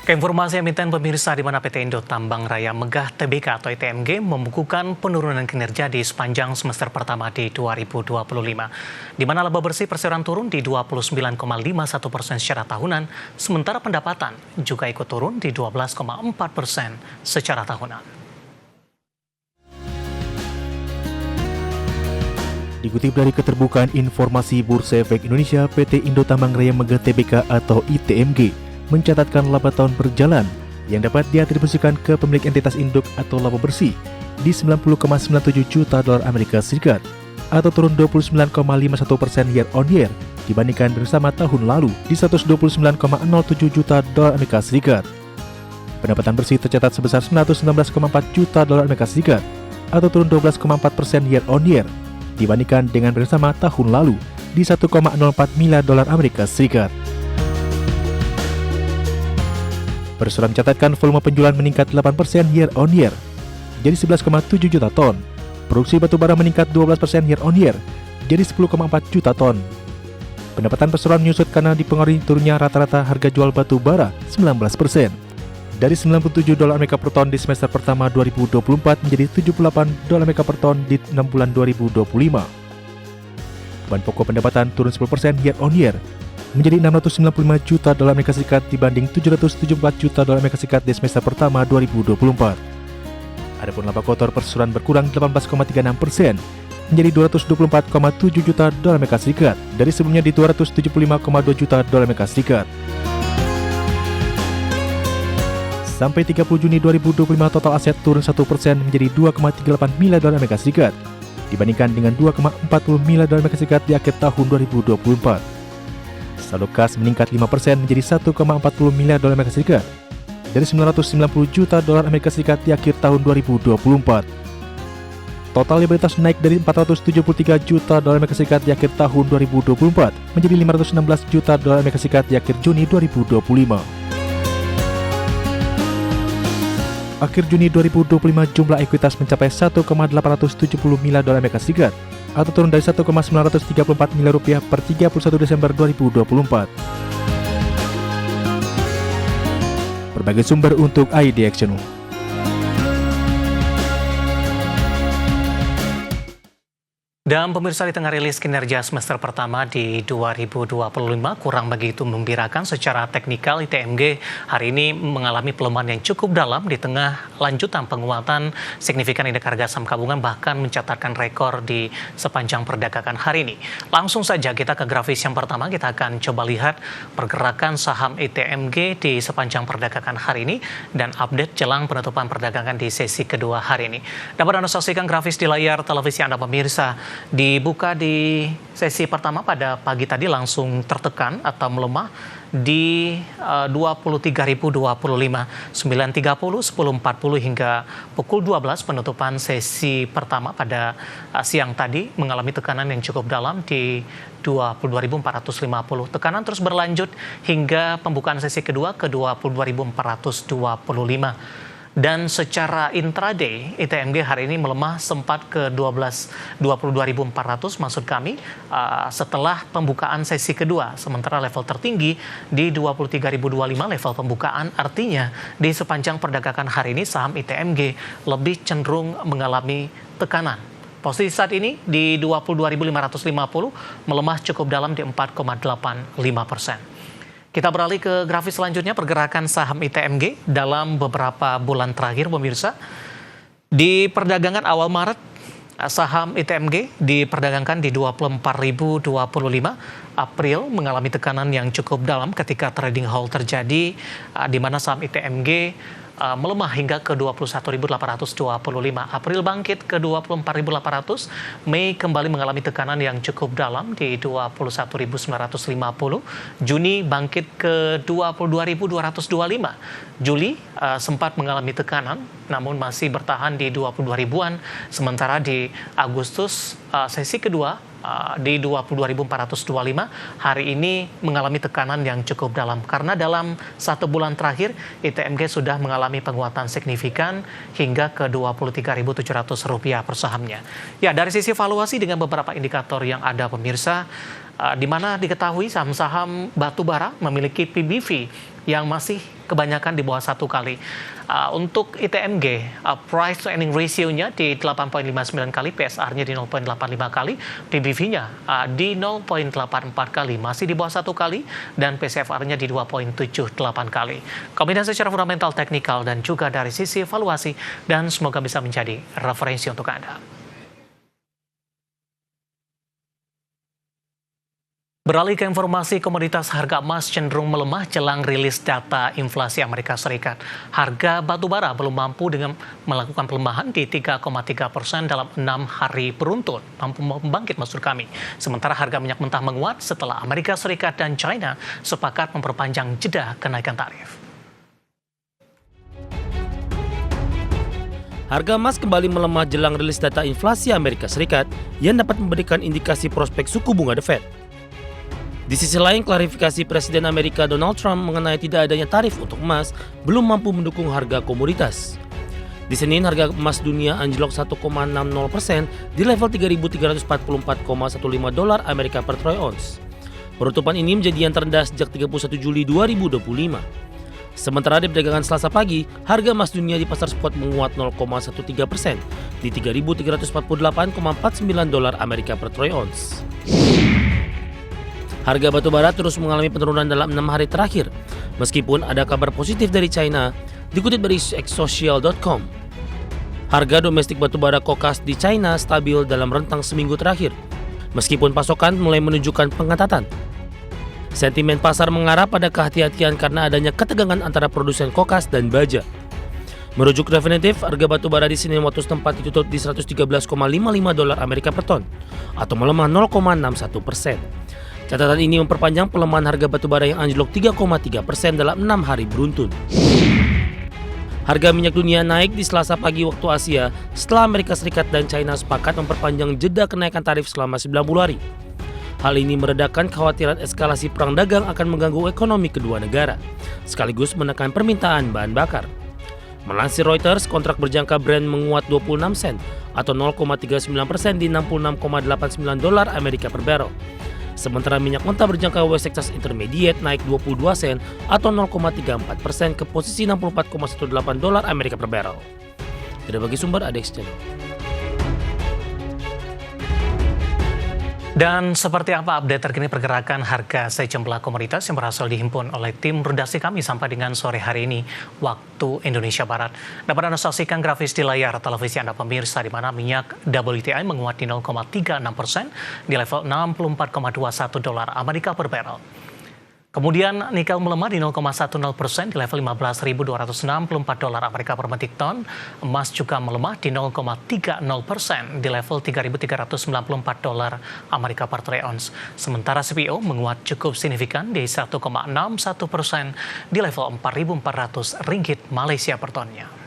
Keinformasi emiten pemirsa di mana PT Indo Tambang Raya Megah Tbk atau ITMG membukukan penurunan kinerja di sepanjang semester pertama di 2025, di mana laba bersih perseroan turun di 29,51% secara tahunan, sementara pendapatan juga ikut turun di 12,4% secara tahunan. Dikutip dari Keterbukaan Informasi Bursa Efek Indonesia, PT Indo Tambang Raya Megah Tbk atau ITMG mencatatkan laba tahun berjalan yang dapat diatribusikan ke pemilik entitas induk atau laba bersih di 90,97 juta dolar Amerika Serikat atau turun 29,51% year on year dibandingkan bersama tahun lalu di 129,07 juta dolar Amerika Serikat. Pendapatan bersih tercatat sebesar 119,4 juta dolar Amerika Serikat atau turun 12,4% year on year dibandingkan dengan bersama tahun lalu di 1,04 miliar dolar Amerika Serikat. Perseroan mencatatkan volume penjualan meningkat 8% year on year, jadi 11,7 juta ton. Produksi batubara meningkat 12% year on year, jadi 10,4 juta ton. Pendapatan perseroan menyusut karena dipengaruhi turunnya rata-rata harga jual batubara 19%, dari 97 dolar Amerika per ton di semester pertama 2024 menjadi 78 dolar Amerika per ton di 6 bulan 2025. Bahan pokok pendapatan turun 10% year on year, menjadi 695 juta dolar Amerika Serikat dibanding 774 juta dolar Amerika Serikat di semester pertama 2024. Adapun laba kotor perseroan berkurang 18,36% menjadi 224,7 juta dolar Amerika Serikat dari sebelumnya di 275,2 juta dolar Amerika Serikat. Sampai 30 Juni 2025 total aset turun 1% menjadi 2,38 miliar dolar Amerika Serikat dibandingkan dengan 2,40 miliar dolar Amerika Serikat di akhir tahun 2024. Saldo kas meningkat 5% menjadi 1,40 miliar dolar Amerika Serikat dari 990 juta dolar Amerika Serikat di akhir tahun 2024. Total liabilitas naik dari 473 juta dolar Amerika Serikat di akhir tahun 2024 menjadi 516 juta dolar Amerika Serikat di akhir Juni 2025. Akhir Juni 2025 jumlah ekuitas mencapai 1,870 miliar dolar Amerika Serikat atau turun dari 1,934 miliar rupiah per 31 Desember 2024. Berbagai sumber untuk ID Action. Dan pemirsa, di tengah rilis kinerja semester pertama di 2025 kurang begitu membirakan secara teknikal, ITMG hari ini mengalami pelemahan yang cukup dalam di tengah lanjutan penguatan signifikan indeks harga saham gabungan bahkan mencatatkan rekor di sepanjang perdagangan hari ini. Langsung saja kita ke grafis yang pertama, kita akan coba lihat pergerakan saham ITMG di sepanjang perdagangan hari ini dan update jelang penutupan perdagangan di sesi kedua hari ini. Dapat Anda saksikan grafis di layar televisi Anda pemirsa. Dibuka di sesi pertama pada pagi tadi langsung tertekan atau melemah di 23.025, 9.30, 10.40 hingga pukul 12 penutupan sesi pertama pada siang tadi mengalami tekanan yang cukup dalam di 22.450. Tekanan terus berlanjut hingga pembukaan sesi kedua ke 22.425. Dan secara intraday, ITMG hari ini melemah sempat ke 22.400 maksud kami setelah pembukaan sesi kedua. Sementara level tertinggi di 23.025 level pembukaan, artinya di sepanjang perdagangan hari ini saham ITMG lebih cenderung mengalami tekanan. Posisi saat ini di 22.550 melemah cukup dalam di 4,85%. Kita beralih ke grafis selanjutnya, pergerakan saham ITMG dalam beberapa bulan terakhir pemirsa. Di perdagangan awal Maret, saham ITMG diperdagangkan di 24.025. April mengalami tekanan yang cukup dalam ketika trading halt terjadi, di mana saham ITMG melemah hingga ke 21.825. April bangkit ke 24.800. Mei kembali mengalami tekanan yang cukup dalam di 21.950. Juni bangkit ke 22.225. Juli sempat mengalami tekanan namun masih bertahan di 22 ribuan. Sementara di Agustus sesi kedua di 22.425 hari ini mengalami tekanan yang cukup dalam karena dalam satu bulan terakhir ITMG sudah mengalami penguatan signifikan hingga ke Rp23.700 per sahamnya. Ya, dari sisi valuasi dengan beberapa indikator yang ada pemirsa, di mana diketahui saham-saham batubara memiliki PBV yang masih kebanyakan di bawah 1 kali. Untuk ITMG, price to earning ratio-nya di 8,59 kali, PSR-nya di 0,85 kali, PBV-nya di 0,84 kali, masih di bawah 1 kali, dan PCFR-nya di 2,78 kali. Kombinasi secara fundamental, teknikal, dan juga dari sisi evaluasi, dan semoga bisa menjadi referensi untuk Anda. Beralih ke informasi komoditas, harga emas cenderung melemah jelang rilis data inflasi Amerika Serikat. Harga batu bara belum mampu dengan melakukan pelemahan di 3,3% dalam 6 hari beruntun, mampu membangkit maksud kami. Sementara harga minyak mentah menguat setelah Amerika Serikat dan China sepakat memperpanjang jeda kenaikan tarif. Harga emas kembali melemah jelang rilis data inflasi Amerika Serikat yang dapat memberikan indikasi prospek suku bunga The Fed. Di sisi lain, klarifikasi Presiden Amerika Donald Trump mengenai tidak adanya tarif untuk emas belum mampu mendukung harga komoditas. Di Senin, harga emas dunia anjlok 1,60% di level 3.344,15 dolar Amerika per troy ounce. Penutupan ini menjadi yang terendah sejak 31 Juli 2025. Sementara di perdagangan Selasa pagi, harga emas dunia di pasar spot menguat 0,13% di 3.348,49 dolar Amerika per troy ounce. Harga batu bara terus mengalami penurunan dalam 6 hari terakhir, meskipun ada kabar positif dari China, dikutip dari Exocial.com. Harga domestik batu bara kokas di China stabil dalam rentang seminggu terakhir, meskipun pasokan mulai menunjukkan pengetatan. Sentimen pasar mengarah pada kehati-hatian karena adanya ketegangan antara produsen kokas dan baja. Merujuk Refinitiv, harga batu bara di Senin waktu setempat ditutup di 113,55 dolar Amerika per ton, atau melemah 0,61%. Catatan ini memperpanjang pelemahan harga batu bara yang anjlok 3,3% dalam 6 hari beruntun. Harga minyak dunia naik di Selasa pagi waktu Asia setelah Amerika Serikat dan China sepakat memperpanjang jeda kenaikan tarif selama 90 hari. Hal ini meredakan kekhawatiran eskalasi perang dagang akan mengganggu ekonomi kedua negara, sekaligus menekan permintaan bahan bakar. Melansir Reuters, kontrak berjangka Brent menguat 26 sen atau 0,39% di 66,89 dolar Amerika per barrel. Sementara minyak mentah berjangka West Texas Intermediate naik 22 sen atau 0,34% ke posisi 64,18 dolar Amerika per barrel. Tidak bagi sumber ADX Channel. Dan seperti apa update terkini pergerakan harga sejumlah komoditas yang berhasil dihimpun oleh tim redaksi kami sampai dengan sore hari ini waktu Indonesia Barat. Dapat Anda saksikan grafis di layar televisi Anda pemirsa, di mana minyak WTI menguat di 0,36% di level 64,21 dolar Amerika per barrel. Kemudian nikel melemah di 0,10% di level 15.264 dolar Amerika per metrik ton. Emas juga melemah di 0,30% di level 3.394 dolar Amerika per troy ounce. Sementara CPO menguat cukup signifikan di 1,61% di level 4.400 ringgit Malaysia per tonnya.